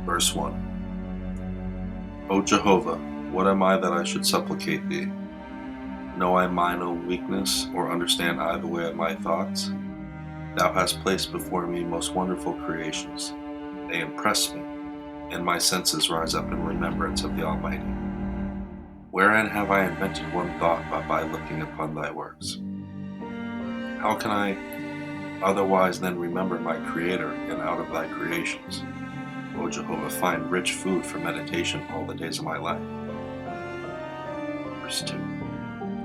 Verse 1. O Jehovah, what am I that I should supplicate thee? Know I mine own weakness, or understand I the way of my thoughts? Thou hast placed before me most wonderful creations. They impress me, and my senses rise up in remembrance of the Almighty. Wherein have I invented one thought but by looking upon thy works? How can I otherwise than remember my Creator and out of thy creations? O Jehovah, find rich food for meditation all the days of my life. Verse 2.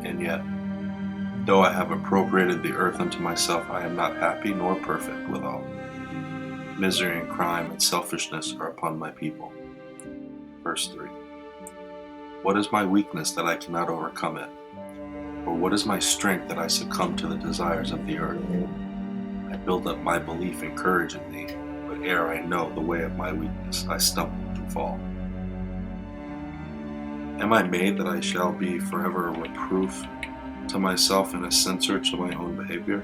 And yet, though I have appropriated the earth unto myself, I am not happy nor perfect withal. Misery and crime and selfishness are upon my people. Verse 3. What is my weakness that I cannot overcome it? Or what is my strength that I succumb to the desires of the earth? I build up my belief and courage in thee, but ere I know the way of my weakness, I stumble and fall. Am I made that I shall be forever a reproof to myself and a censor to my own behavior?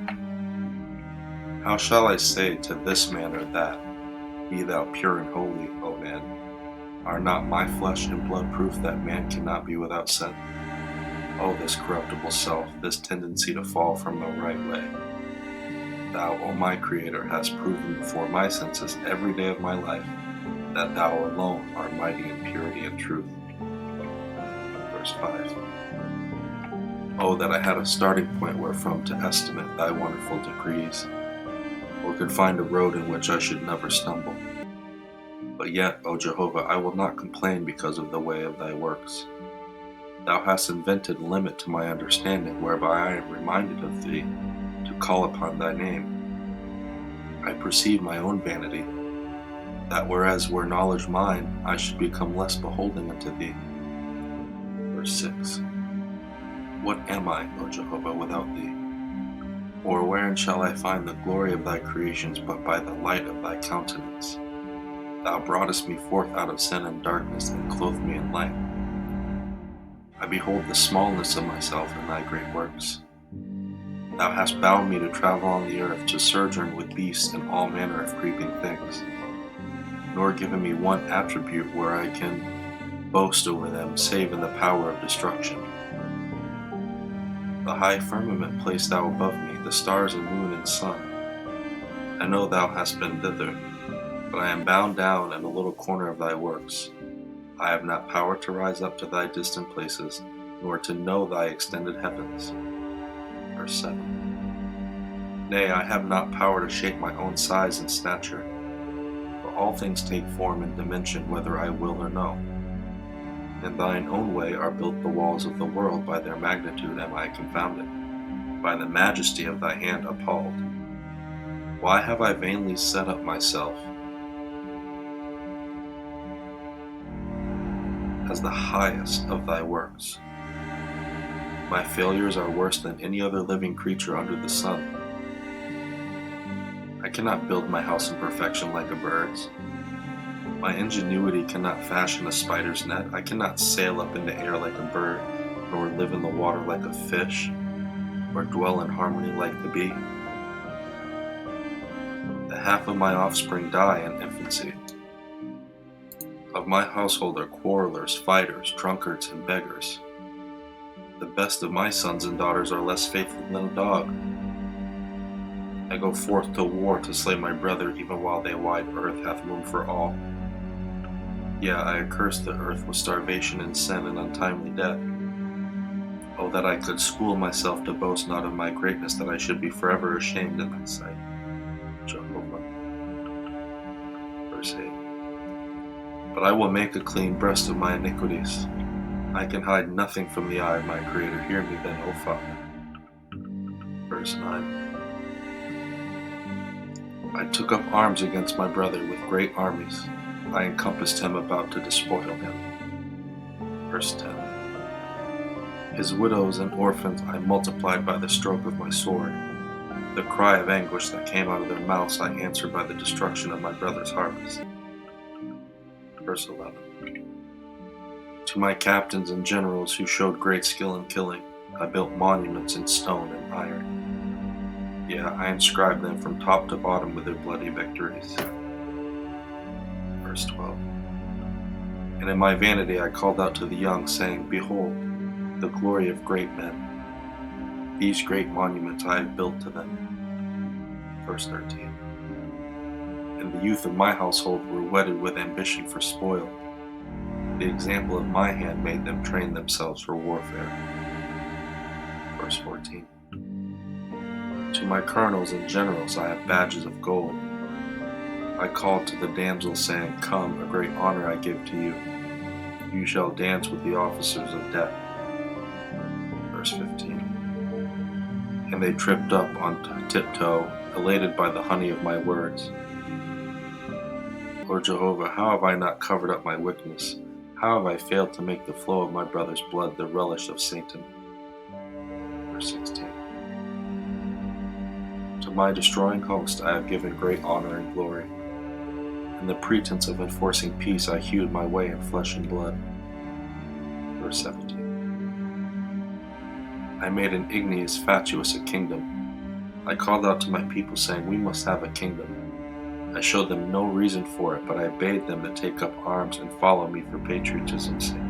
How shall I say to this man or that, Be thou pure and holy, O man? Are not my flesh and blood proof that man cannot be without sin? Oh, this corruptible self, this tendency to fall from the right way. Thou, O my Creator, hast proven before my senses every day of my life that thou alone art mighty in purity and truth. Verse 5. Oh, that I had a starting point wherefrom to estimate thy wonderful decrees, or could find a road in which I should never stumble. But yet, O Jehovah, I will not complain because of the way of thy works. Thou hast invented a limit to my understanding, whereby I am reminded of thee, to call upon thy name. I perceive my own vanity, that whereas were knowledge mine, I should become less beholding unto thee. Verse 6. What am I, O Jehovah, without thee? Or wherein shall I find the glory of thy creations but by the light of thy countenance? Thou broughtest me forth out of sin and darkness, and clothed me in light. I behold the smallness of myself in thy great works. Thou hast bound me to travel on the earth, to sojourn with beasts and all manner of creeping things, nor given me one attribute where I can boast over them, save in the power of destruction. The high firmament placed thou above me, the stars and moon and sun. I know thou hast been thither, but I am bound down in a little corner of thy works. I have not power to rise up to thy distant places, nor to know thy extended heavens. Verse 7. Nay, I have not power to shape my own size and stature, for all things take form and dimension whether I will or no. In thine own way are built the walls of the world, by their magnitude am I confounded, by the majesty of thy hand appalled. Why have I vainly set up myself as the highest of thy works? My failures are worse than any other living creature under the sun. I cannot build my house in perfection like a bird's. My ingenuity cannot fashion a spider's net. I cannot sail up in the air like a bird, nor live in the water like a fish, or dwell in harmony like the bee. The half of my offspring die in infancy. Of my household are quarrelers, fighters, drunkards, and beggars. The best of my sons and daughters are less faithful than a dog. I go forth to war to slay my brother, even while the wide earth hath room for all. Yea, I accurse the earth with starvation and sin and untimely death. Oh, that I could school myself to boast not of my greatness, that I should be forever ashamed in thy sight, Jehovah. Verse 8. But I will make a clean breast of my iniquities. I can hide nothing from the eye of my Creator. Hear me then, O Father. Verse 9. I took up arms against my brother with great armies. I encompassed him about to despoil him. Verse 10. His widows and orphans I multiplied by the stroke of my sword. The cry of anguish that came out of their mouths I answered by the destruction of my brother's harvest. Verse 11. To my captains and generals who showed great skill in killing, I built monuments in stone and iron. Yea, I inscribed them from top to bottom with their bloody victories. Verse 12. And in my vanity I called out to the young, saying, Behold, the glory of great men. These great monuments I have built to them. Verse 13. And the youth of my household were wedded with ambition for spoil. The example of my hand made them train themselves for warfare. Verse 14. To my colonels and generals I have badges of gold. I called to the damsels, saying, Come, a great honor I give to you. You shall dance with the officers of death. Verse 15. And they tripped up on tiptoe, elated by the honey of my words. O Jehovah, how have I not covered up my wickedness? How have I failed to make the flow of my brother's blood the relish of Satan? Verse 16. To my destroying host I have given great honor and glory. In the pretense of enforcing peace I hewed my way in flesh and blood. Verse 17. I made an igneous, fatuous a kingdom. I called out to my people, saying, We must have a kingdom. I showed them no reason for it, but I bade them to take up arms and follow me for patriotism's sake.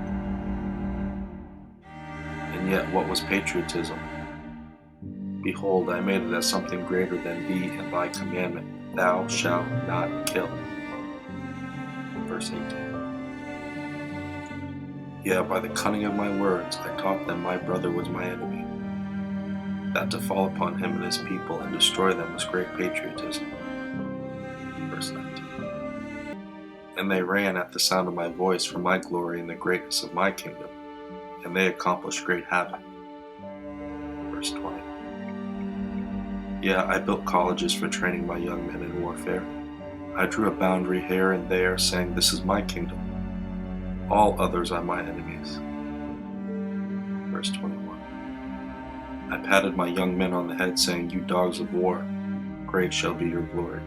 And yet, what was patriotism? Behold, I made it as something greater than thee and thy commandment, Thou shalt not kill. Verse 18. Yeah, by the cunning of my words, I taught them my brother was my enemy, that to fall upon him and his people and destroy them was great patriotism. Verse 19. And they ran at the sound of my voice for my glory and the greatness of my kingdom, and they accomplished great havoc. Verse 20. Yeah, I built colleges for training my young men in warfare. I drew a boundary here and there, saying, This is my kingdom. All others are my enemies. Verse 21. I patted my young men on the head, saying, You dogs of war, great shall be your glory.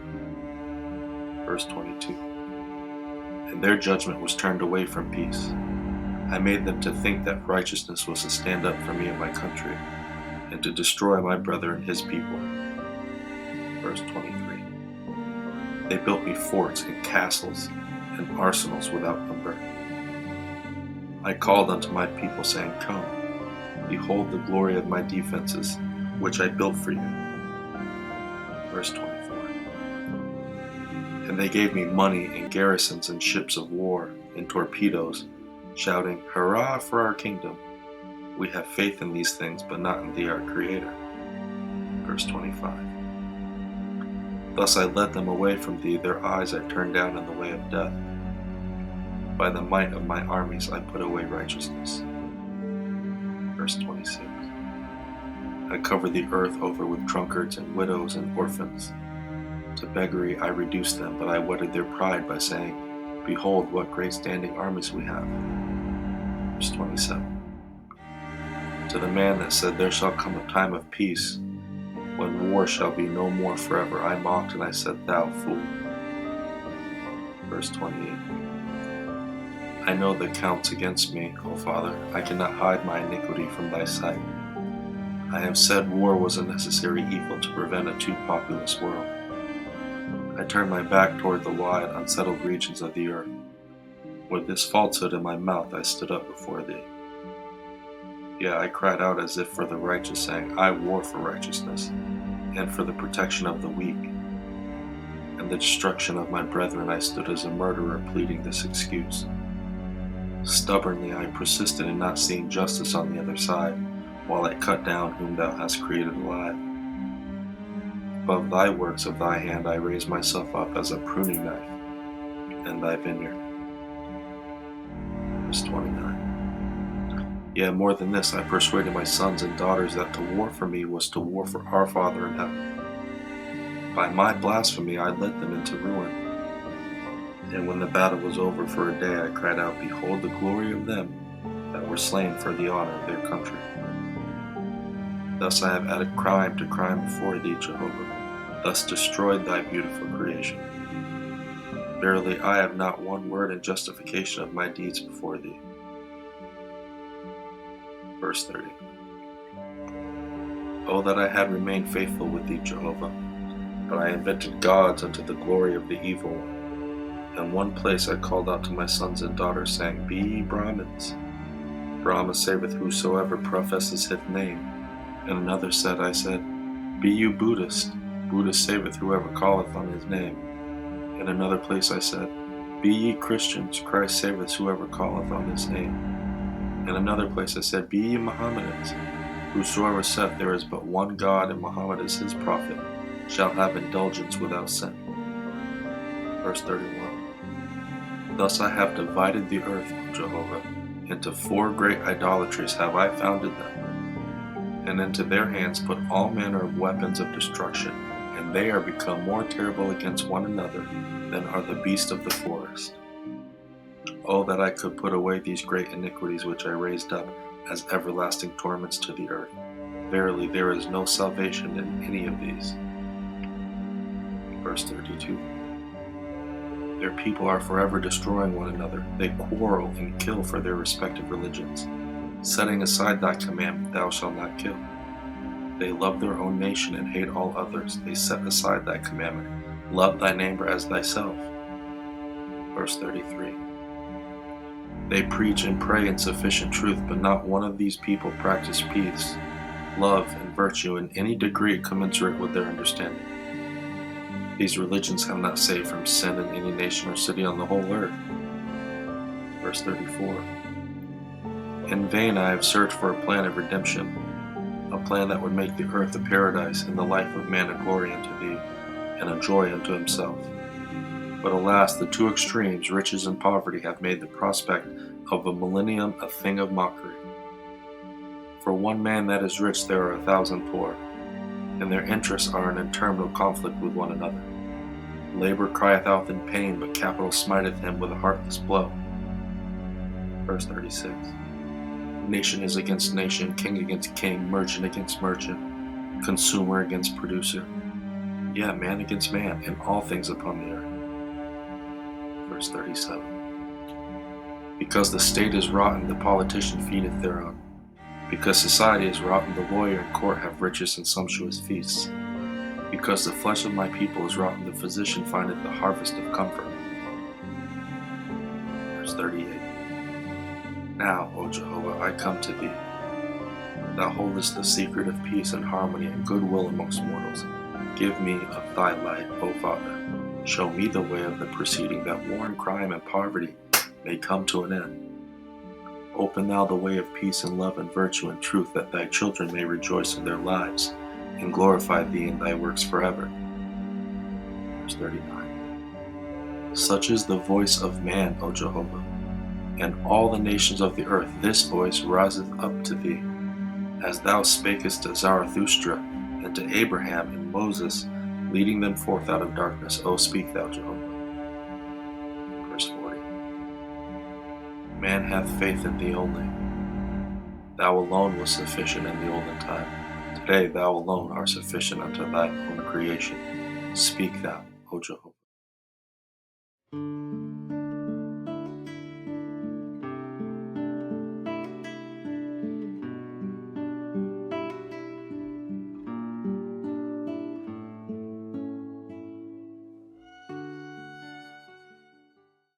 Verse 22. And their judgment was turned away from peace. I made them to think that righteousness was to stand up for me and my country, and to destroy my brother and his people. Verse 23. They built me forts and castles and arsenals without number. I called unto my people, saying, Come, behold the glory of my defenses, which I built for you. Verse 24. And they gave me money and garrisons and ships of war and torpedoes, shouting, Hurrah for our kingdom! We have faith in these things, but not in thee, our Creator. Verse 25. Thus I led them away from thee, their eyes I turned down in the way of death. By the might of my armies I put away righteousness. Verse 26. I covered the earth over with drunkards and widows and orphans. To beggary I reduced them, but I whetted their pride by saying, Behold, what great standing armies we have. Verse 27. To the man that said, There shall come a time of peace, when war shall be no more forever, I mocked and I said, Thou fool. Verse 28. I know the counts against me, O Father. I cannot hide my iniquity from thy sight. I have said war was a necessary evil to prevent a too populous world. I turned my back toward the wide, unsettled regions of the earth. With this falsehood in my mouth I stood up before thee. Yeah, I cried out as if for the righteous, saying, I war for righteousness, and for the protection of the weak. And the destruction of my brethren I stood as a murderer pleading this excuse. Stubbornly I persisted in not seeing justice on the other side, while I cut down whom thou hast created alive. Above thy works of thy hand I raised myself up as a pruning knife in thy vineyard. Verse 29. Yea, more than this, I persuaded my sons and daughters that to war for me was to war for our Father in heaven. By my blasphemy I led them into ruin. And when the battle was over for a day, I cried out, Behold the glory of them that were slain for the honor of their country. Thus I have added crime to crime before thee, Jehovah, thus destroyed thy beautiful creation. Verily, I have not one word in justification of my deeds before thee. Verse 30. Oh, that I had remained faithful with thee, Jehovah, but I invented gods unto the glory of the evil one, In one place I called out to my sons and daughters, saying, Be ye Brahmins. Brahma saveth whosoever professes his name. In another I said, Be you Buddhist. Buddhist saveth whoever calleth on his name. In another place I said, Be ye Christians. Christ saveth whoever calleth on his name. In another place I said, Be ye Mohammedans. Whosoever saith there is but one God and Muhammad is his prophet, shall have indulgence without sin. Verse 31. Thus I have divided the earth, O Jehovah, into 4 great idolatries have I founded them, and into their hands put all manner of weapons of destruction, and they are become more terrible against one another than are the beasts of the forest. Oh, that I could put away these great iniquities which I raised up as everlasting torments to the earth. Verily, there is no salvation in any of these. Verse 32. Their people are forever destroying one another. They quarrel and kill for their respective religions, setting aside thy commandment, thou shalt not kill. They love their own nation and hate all others. They set aside thy commandment, love thy neighbor as thyself. Verse 33. They preach and pray in sufficient truth, but not one of these people practice peace, love, and virtue in any degree commensurate with their understanding. These religions have not saved from sin in any nation or city on the whole earth. Verse 34. In vain I have searched for a plan of redemption, a plan that would make the earth a paradise and the life of man a glory unto thee, and a joy unto himself. But alas, the 2 extremes, riches and poverty, have made the prospect of a millennium a thing of mockery. For one man that is rich there are 1,000 poor, and their interests are in interminable conflict with one another. Labor crieth out in pain, but capital smiteth him with a heartless blow. Verse 36. Nation is against nation, king against king, merchant against merchant, consumer against producer. Yeah, man against man, in all things upon the earth. Verse 37. Because the state is rotten, the politician feedeth thereon. Because society is rotten, the lawyer and court have riches and sumptuous feasts. Because the flesh of my people is rotten, the physician findeth the harvest of comfort. Verse 38. Now, O Jehovah, I come to thee. Thou holdest the secret of peace and harmony and goodwill amongst mortals. Give me of thy light, O Father. Show me the way of the proceeding, that war and crime and poverty may come to an end. Open thou the way of peace and love and virtue and truth, that thy children may rejoice in their lives, and glorify thee in thy works forever. Verse 39. Such is the voice of man, O Jehovah, and all the nations of the earth, this voice riseth up to thee, as thou spakest to Zarathustra, and to Abraham and Moses, leading them forth out of darkness. O speak thou, Jehovah. Verse 40. Man hath faith in thee only. Thou alone wast sufficient in the olden time. Today thou alone art sufficient unto thy own creation. Speak thou, O Jehovah.